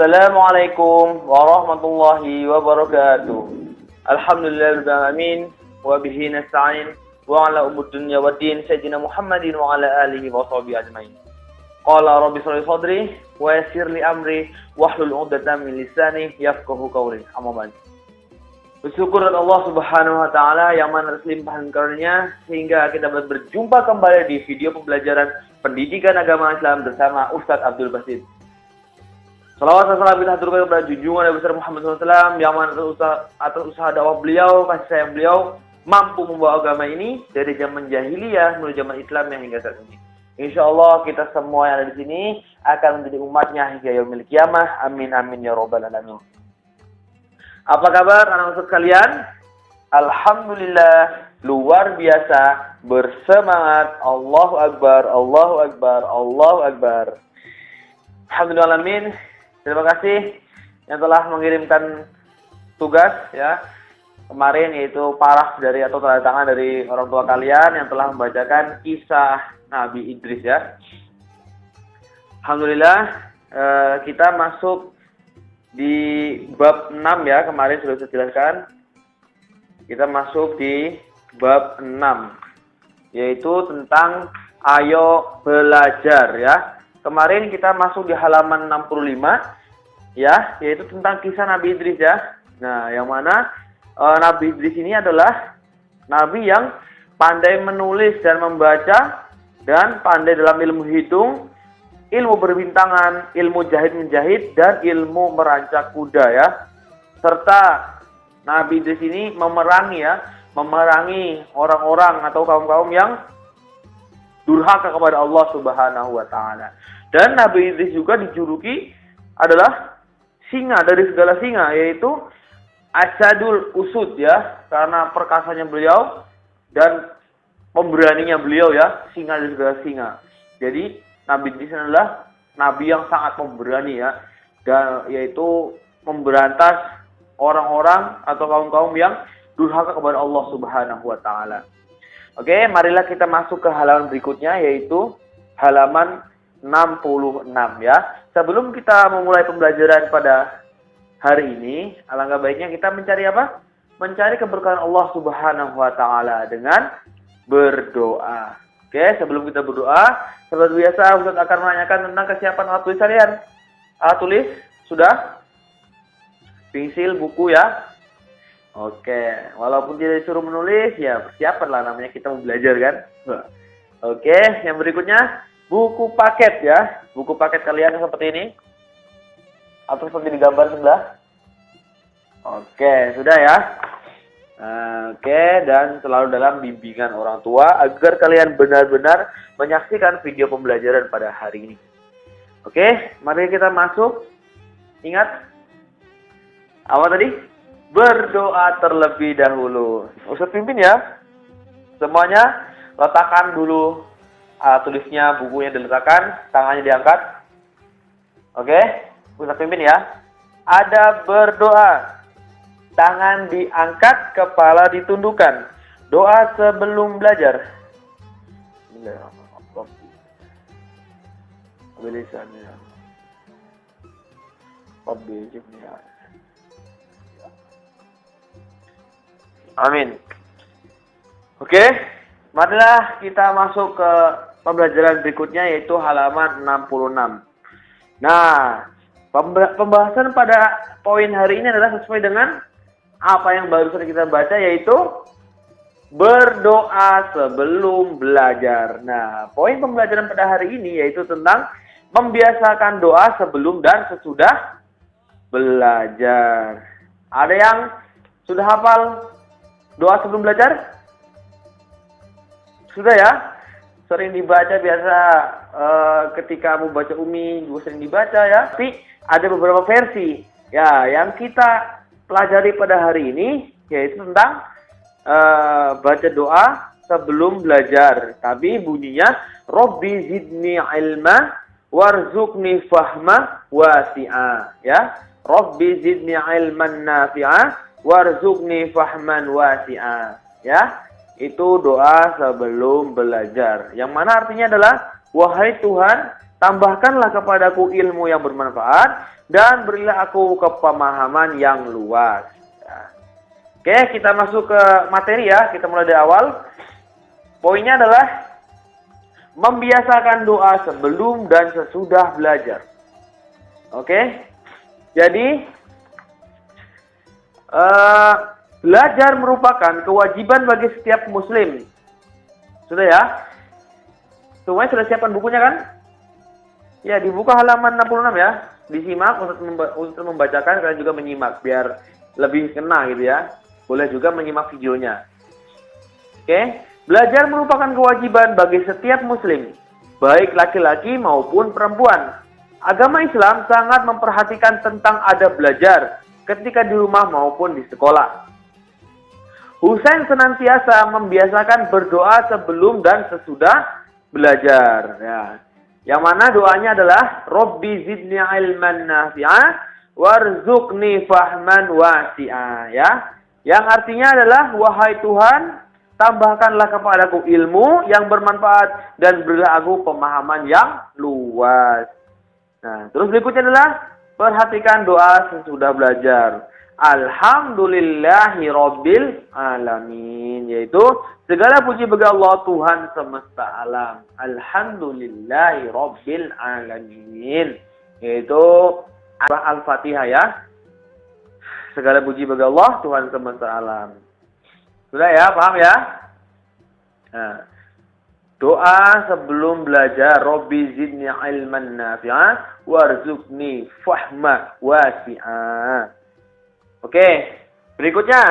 Assalamualaikum warahmatullahi wabarakatuh. Alhamdulillahirabbil alamin wa bihi nasta'in wa ala umur dunya waddin sayyidina Muhammadin wa ala alihi wa sahbihi ajmain. Qala rabbi shrah li sadri wa yassir li amri wahlul 'uqdatam min lisani yafqahu qawli. Amma ba'd. Bersyukur kepada Allah Subhanahu wa taala yang mana limpahan karunia sehingga kita berjumpa kembali di video pembelajaran pendidikan agama Islam bersama Ustaz Abdul Basit. Salawat dan salam kita haturkan kepada junjungan Nabi besar Muhammad SAW yang mana atas usaha dakwah beliau, kasih sayang beliau mampu membawa agama ini dari zaman jahiliyah menuju zaman Islam yang hingga saat ini. Insya Allah kita semua yang ada di sini akan menjadi umatnya hingga yaumil qiyamah. Amin amin ya robbal alamin. Apa kabar anak ustaz kalian? Alhamdulillah luar biasa, bersemangat. Allahu Akbar, Allahu Akbar, Allahu Akbar. Alhamdulillah alamin. Terima kasih yang telah mengirimkan tugas ya kemarin, yaitu paraf dari atau tanda tangan dari orang tua kalian yang telah membacakan kisah Nabi Idris ya. Alhamdulillah kita masuk di bab 6 ya, kemarin sudah saya jelaskan. Kita masuk di bab 6 yaitu tentang ayo belajar ya. Kemarin kita masuk di halaman 65 ya, yaitu tentang kisah Nabi Idris ya. Nah, yang mana Nabi Idris ini adalah nabi yang pandai menulis dan membaca dan pandai dalam ilmu hitung, ilmu berbintangan, ilmu jahit-menjahit dan ilmu merancak kuda ya. Serta Nabi Idris ini memerangi orang-orang atau kaum-kaum yang durhaka kepada Allah Subhanahu wa taala. Dan Nabi Idris juga dijuluki adalah singa dari segala singa, yaitu Asadul Usud ya, karena perkasanya beliau dan pemberaninya beliau ya, singa dari segala singa. Jadi Nabi Idris adalah nabi yang sangat pemberani ya, dan yaitu memberantas orang-orang atau kaum-kaum yang durhaka kepada Allah Subhanahu wa taala. Oke, marilah kita masuk ke halaman berikutnya, yaitu halaman 66 ya. Sebelum kita memulai pembelajaran pada hari ini, alangkah baiknya kita mencari apa? Mencari keberkahan Allah Subhanahu wa taala dengan berdoa. Oke, sebelum kita berdoa, seperti biasa Ustaz akan menanyakan tentang kesiapan alat tulis kalian. Alat tulis sudah? Pensil, buku ya? Oke, walaupun tidak disuruh menulis, ya persiapanlah, namanya kita mau belajar kan. Oke, yang berikutnya buku paket ya. Buku paket kalian seperti ini atau seperti di gambar sebelah. Oke, sudah ya. Oke, dan selalu dalam bimbingan orang tua agar kalian benar-benar menyaksikan video pembelajaran pada hari ini. Oke, mari kita masuk. Ingat apa tadi? Berdoa terlebih dahulu. Ustaz pimpin ya. Semuanya letakkan dulu tulisnya, bukunya diletakkan, tangannya diangkat. Oke, Ustaz pimpin ya. Ada berdoa. Tangan diangkat, kepala ditundukkan. Doa sebelum belajar. Amin. Oke, marilah kita masuk ke pembelajaran berikutnya, yaitu halaman 66. Nah, pembahasan pada poin hari ini adalah sesuai dengan apa yang barusan kita baca, yaitu berdoa sebelum belajar. Nah, poin pembelajaran pada hari ini yaitu tentang membiasakan doa sebelum dan sesudah belajar. Ada yang sudah hafal doa sebelum belajar? Sudah ya? Sering dibaca biasa ketika mau baca Umi juga sering dibaca ya. Tapi ada beberapa versi ya yang kita pelajari pada hari ini, yaitu tentang baca doa sebelum belajar. Tapi bunyinya Robbi zidni ilma warzuqni fahma wasi'a ya. Robbi zidni ilman nafi'a warzuqni fahman wasi'a ya. Itu doa sebelum belajar, yang mana artinya adalah, wahai Tuhan, tambahkanlah kepadaku ilmu yang bermanfaat, dan berilah aku kepemahaman yang luas. Ya. Oke, kita masuk ke materi ya. Kita mulai dari awal. Poinnya adalah membiasakan doa sebelum dan sesudah belajar. Oke, jadi belajar merupakan kewajiban bagi setiap muslim. Sudah ya? Semuanya sudah siapkan bukunya kan? Ya, dibuka halaman 66 ya. Disimak untuk membacakan, kalian juga menyimak biar lebih kena gitu ya. Boleh juga menyimak videonya. Oke, belajar merupakan kewajiban bagi setiap muslim, baik laki-laki maupun perempuan. Agama Islam sangat memperhatikan tentang adab belajar ketika di rumah maupun di sekolah. Husain senantiasa membiasakan berdoa sebelum dan sesudah belajar. Ya. Yang mana doanya adalah Robbi zidni ilman nafi'ah warzuqni fahman wasi'ah. Ya. Yang artinya adalah, wahai Tuhan, tambahkanlah kepadaku ilmu yang bermanfaat dan berilah aku pemahaman yang luas. Nah, terus berikutnya adalah perhatikan doa sesudah belajar. Alhamdulillahi Rabbil Alamin. Yaitu segala puji bagi Allah Tuhan semesta alam. Alhamdulillahi Rabbil Alamin. Yaitu Al-Fatihah ya. Segala puji bagi Allah Tuhan semesta alam. Sudah ya, paham ya? Nah, doa sebelum belajar, Robbi zidni ilman nafi'ah warzuqni fahma wasi'ah. Oke, berikutnya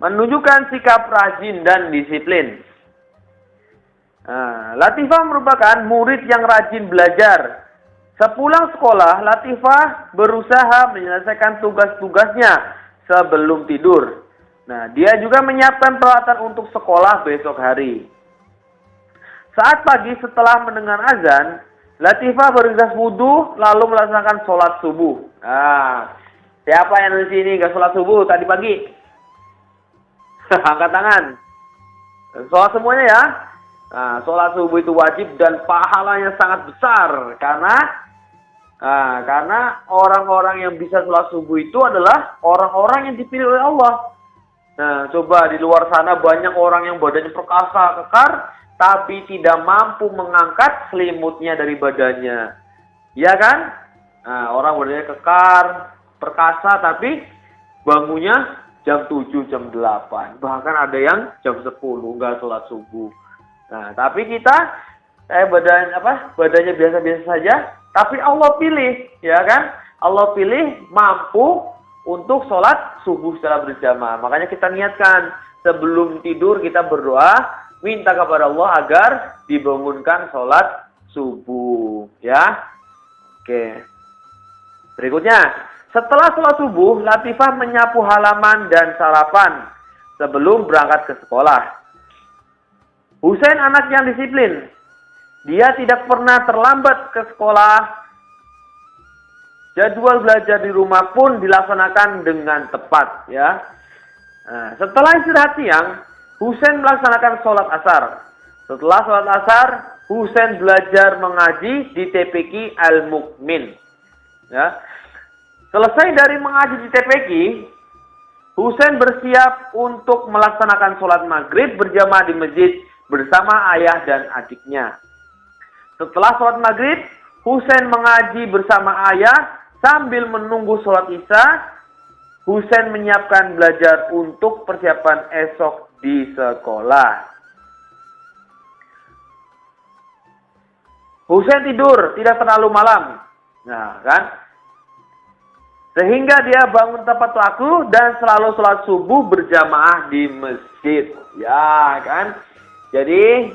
menunjukkan sikap rajin dan disiplin. Nah, Latifah merupakan murid yang rajin belajar. Sepulang sekolah, Latifah berusaha menyelesaikan tugas-tugasnya sebelum tidur. Nah, dia juga menyiapkan peralatan untuk sekolah besok hari. Saat pagi setelah mendengar azan, Latifah bergegas wudhu lalu melaksanakan sholat subuh. Nah, siapa yang di sini nggak sholat subuh tadi pagi? Angkat tangan. Sholat semuanya ya. Nah, sholat subuh itu wajib dan pahalanya sangat besar karena orang-orang yang bisa sholat subuh itu adalah orang-orang yang dipilih oleh Allah. Nah, coba di luar sana banyak orang yang badannya perkasa, kekar, tapi tidak mampu mengangkat selimutnya dari badannya. Iya kan? Nah, orang badannya kekar, perkasa, tapi bangunnya jam 7, jam 8. Bahkan ada yang jam 10, nggak sholat subuh. Nah, tapi kita, badannya biasa-biasa saja, tapi Allah pilih, ya kan? Allah pilih mampu untuk sholat subuh secara berjamaah. Makanya kita niatkan sebelum tidur kita berdoa, minta kepada Allah agar dibangunkan sholat subuh. Ya, oke. Berikutnya, setelah sholat subuh, Latifah menyapu halaman dan sarapan sebelum berangkat ke sekolah. Husain anak yang disiplin. Dia tidak pernah terlambat ke sekolah. Jadwal belajar di rumah pun dilaksanakan dengan tepat, ya. Nah, setelah istirahat siang, Husain melaksanakan sholat asar. Setelah sholat asar, Husain belajar mengaji di TPQ Al-Mukmin. Ya. Selesai dari mengaji di TPQ, Husain bersiap untuk melaksanakan sholat maghrib berjamaah di masjid bersama ayah dan adiknya. Setelah sholat maghrib, Husain mengaji bersama ayah. Sambil menunggu sholat isya, Husain menyiapkan belajar untuk persiapan esok di sekolah. Husain tidur tidak terlalu malam. Nah, kan? Sehingga dia bangun tepat waktu dan selalu sholat subuh berjamaah di masjid. Ya, kan? Jadi,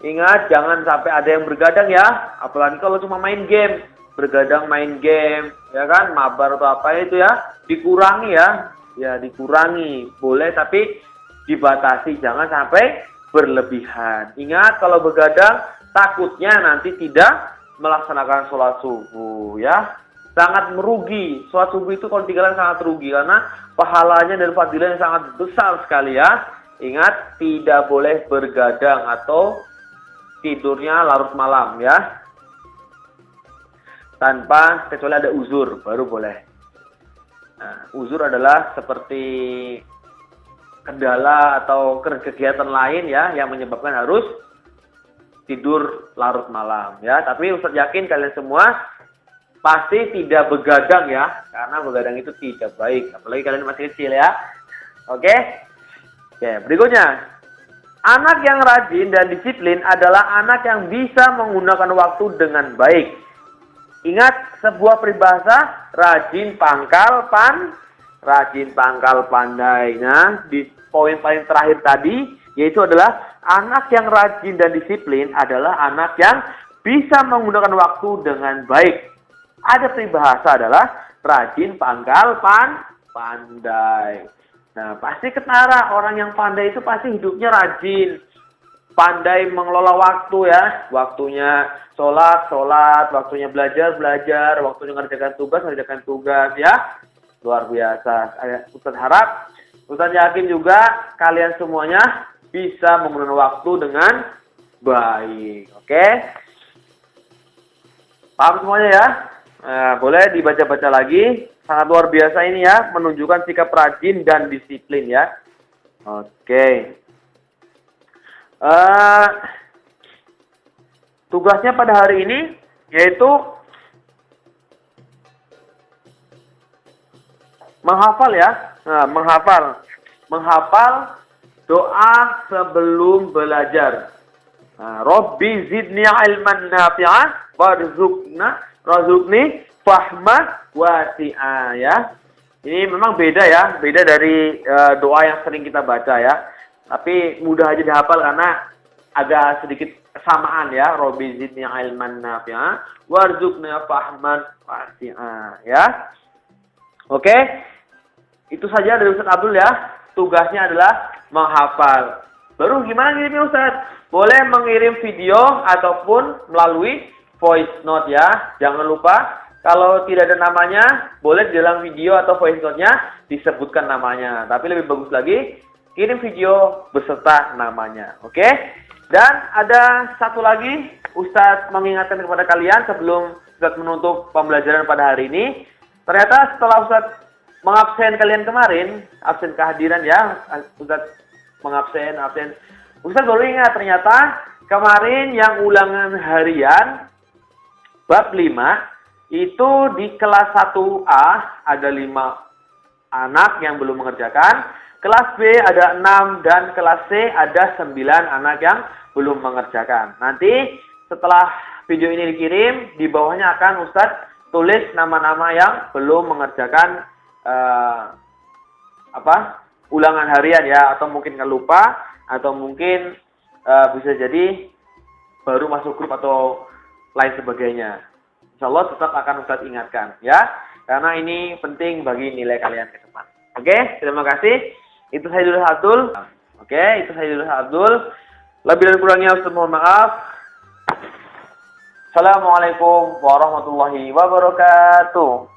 ingat jangan sampai ada yang bergadang ya. Apalagi kalau cuma main game. Bergadang main game, ya kan, mabar atau apa itu ya, dikurangi ya dikurangi, boleh tapi dibatasi, jangan sampai berlebihan. Ingat kalau begadang takutnya nanti tidak melaksanakan sholat subuh ya, sangat merugi. Sholat subuh itu kalau tinggalan sangat rugi karena pahalanya dan fadilahnya sangat besar sekali ya. Ingat tidak boleh bergadang atau tidurnya larut malam ya. tanpa kecuali ada uzur baru boleh. Nah, uzur adalah seperti kendala atau kegiatan lain ya yang menyebabkan harus tidur larut malam ya. Tapi Ustaz yakin kalian semua pasti tidak begadang ya, karena begadang itu tidak baik, apalagi kalian masih kecil ya. Oke? Oke, berikutnya. Anak yang rajin dan disiplin adalah anak yang bisa menggunakan waktu dengan baik. Ingat sebuah peribahasa, rajin pangkal pandai. Nah, di poin paling terakhir tadi, yaitu adalah anak yang rajin dan disiplin adalah anak yang bisa menggunakan waktu dengan baik. Ada peribahasa adalah rajin pangkal pandai. Nah, pasti ketara orang yang pandai itu pasti hidupnya rajin. Pandai mengelola waktu ya. Waktunya sholat, waktunya belajar, waktunya mengerjakan tugas ya. Luar biasa. Ustaz harap, Ustaz yakin juga kalian semuanya bisa menggunakan waktu dengan baik. Oke? Paham semuanya ya? Nah, boleh dibaca-baca lagi. Sangat luar biasa ini ya, menunjukkan sikap rajin dan disiplin ya. Oke. Tugasnya pada hari ini yaitu menghafal ya. Nah, menghafal doa sebelum belajar. Nah, Rabbi zidni ilman nafi'ah warzuqni fahma wasi'a ya. Ini memang beda ya, beda dari doa yang sering kita baca ya. Tapi mudah aja dihafal karena agak sedikit kesamaan ya. Rabbi zidni ilman nafi'a warzuqni fahman wasi'a ya. Oke. Itu saja dari Ustaz Abdul ya. Tugasnya adalah menghafal. Baru gimana ngirimnya Ustaz? Boleh mengirim video ataupun melalui voice note ya. Jangan lupa kalau tidak ada namanya, boleh di dalam video atau voice note-nya disebutkan namanya. Tapi lebih bagus lagi, kirim video beserta namanya. Oke? Dan ada satu lagi, Ustadz mengingatkan kepada kalian sebelum Ustadz menutup pembelajaran pada hari ini. Ternyata setelah Ustadz mengabsen kalian kemarin, absen kehadiran ya, Ustadz absen. Ustadz baru ingat ternyata kemarin yang ulangan harian bab 5 itu di kelas 1A ada 5 anak yang belum mengerjakan, kelas B ada 6 dan kelas C ada 9 anak yang belum mengerjakan. Nanti setelah video ini dikirim, di bawahnya akan Ustadz tulis nama-nama yang belum mengerjakan ulangan harian ya, atau mungkin lupa, atau mungkin bisa jadi baru masuk grup atau lain sebagainya. Insya Allah tetap akan Ustadz ingatkan ya, karena ini penting bagi nilai kalian ke depan. Oke, terima kasih. Itu saya Dullah Abdul. Oke, itu saya Dullah Abdul. Lebih dan kurangnya Ustadz mohon maaf. Assalamualaikum warahmatullahi wabarakatuh.